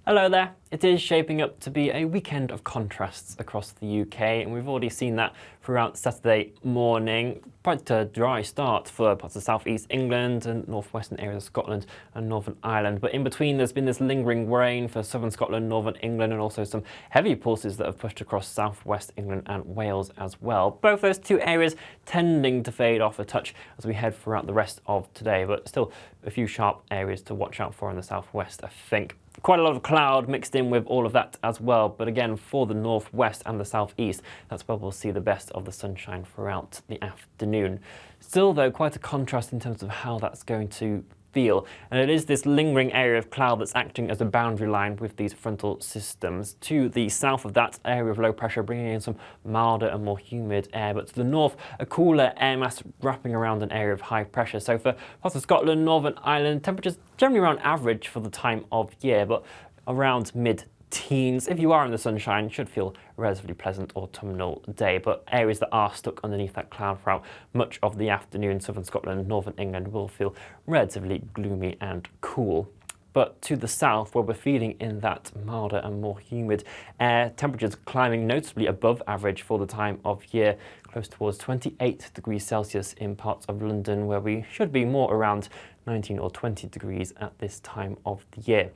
Hello there. It is shaping up to be a weekend of contrasts across the UK, and we've already seen that throughout Saturday morning. Quite a dry start for parts of South East England and northwestern areas of Scotland and Northern Ireland. But in between, there's been this lingering rain for southern Scotland, Northern England, and also some heavy pulses that have pushed across southwest England and Wales as well. Both those two areas tending to fade off a touch as we head throughout the rest of today, but still a few sharp areas to watch out for in the southwest, I think. Quite a lot of cloud mixed in with all of that as well, but again for the northwest and the southeast, that's where we'll see the best of the sunshine throughout the afternoon. Still though, quite a contrast in terms of how that's going to feel, and it is this lingering area of cloud that's acting as a boundary line with these frontal systems. To the south of that area of low pressure, bringing in some milder and more humid air, but to the north, a cooler air mass wrapping around an area of high pressure. So for parts of Scotland, Northern Ireland, temperatures generally around average for the time of year, but around mid-teens. If you are in the sunshine, should feel a relatively pleasant autumnal day, but areas that are stuck underneath that cloud throughout much of the afternoon, southern Scotland, northern England, will feel relatively gloomy and cool. But to the south, where we're feeling in that milder and more humid air, temperatures climbing noticeably above average for the time of year, close towards 28 degrees Celsius in parts of London, where we should be more around 19 or 20 degrees at this time of the year.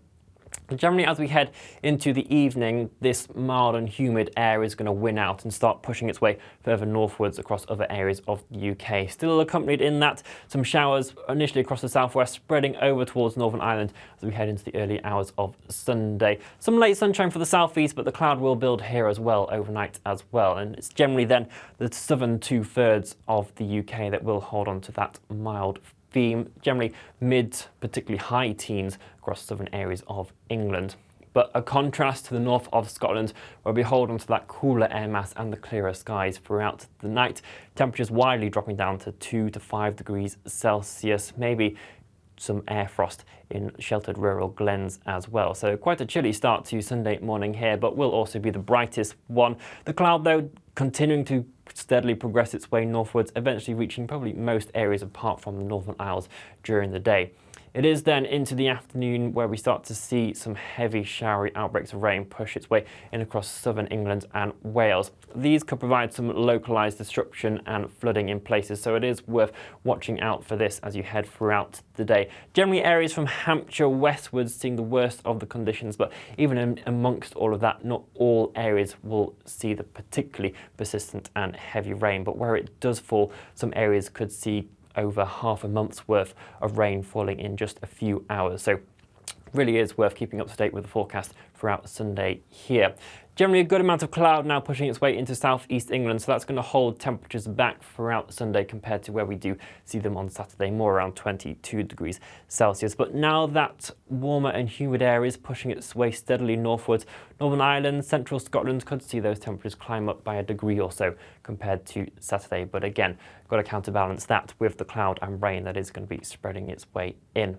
Generally, as we head into the evening, this mild and humid air is going to win out and start pushing its way further northwards across other areas of the UK. Still accompanied in that some showers initially across the southwest, spreading over towards Northern Ireland as we head into the early hours of Sunday. Some late sunshine for the southeast, but the cloud will build here as well overnight as well. And it's generally then the southern two-thirds of the UK that will hold on to that mild theme, generally mid, particularly high teens across southern areas of England. But a contrast to the north of Scotland, where we hold on to that cooler air mass and the clearer skies throughout the night. Temperatures widely dropping down to 2 to 5 degrees Celsius, maybe some air frost in sheltered rural glens as well. So quite a chilly start to Sunday morning here, but will also be the brightest one. The cloud, though, continuing to steadily progress its way northwards, eventually reaching probably most areas apart from the Northern Isles during the day. It is then into the afternoon where we start to see some heavy showery outbreaks of rain push its way in across southern England and Wales. These could provide some localised disruption and flooding in places, so it is worth watching out for this as you head throughout the day. Generally areas from Hampshire westwards seeing the worst of the conditions, but even amongst all of that, not all areas will see the particularly persistent and heavy rain, but where it does fall, some areas could see over half a month's worth of rain falling in just a few hours. So really is worth keeping up to date with the forecast throughout Sunday here. Generally a good amount of cloud now pushing its way into southeast England, so that's going to hold temperatures back throughout Sunday compared to where we do see them on Saturday, more around 22 degrees Celsius. But now that warmer and humid air is pushing its way steadily northwards, Northern Ireland, central Scotland could see those temperatures climb up by a degree or so compared to Saturday. But again, got to counterbalance that with the cloud and rain that is going to be spreading its way in.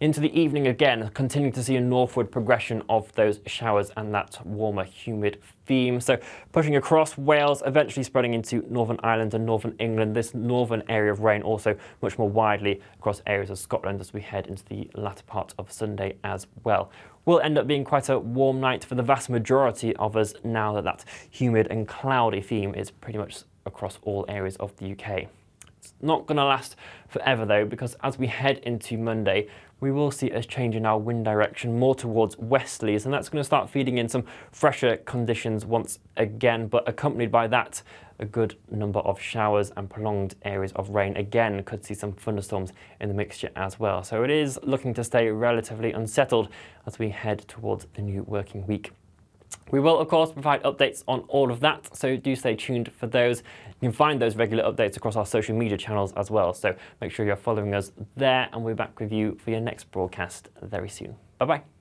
Into the evening again, continuing to see a northward progression of those showers and that warmer, humid theme. So pushing across Wales, eventually spreading into Northern Ireland and Northern England. This northern area of rain also much more widely across areas of Scotland as we head into the latter part of Sunday as well. Will end up being quite a warm night for the vast majority of us now that that humid and cloudy theme is pretty much across all areas of the UK. It's not going to last forever though, because as we head into Monday, we will see a change in our wind direction more towards westerlies, and that's going to start feeding in some fresher conditions once again, but accompanied by that, a good number of showers and prolonged areas of rain. Again, could see some thunderstorms in the mixture as well. So it is looking to stay relatively unsettled as we head towards the new working week. We will, of course, provide updates on all of that, so do stay tuned for those. You can find those regular updates across our social media channels as well, so make sure you're following us there, and we're back with you for your next broadcast very soon. Bye-bye.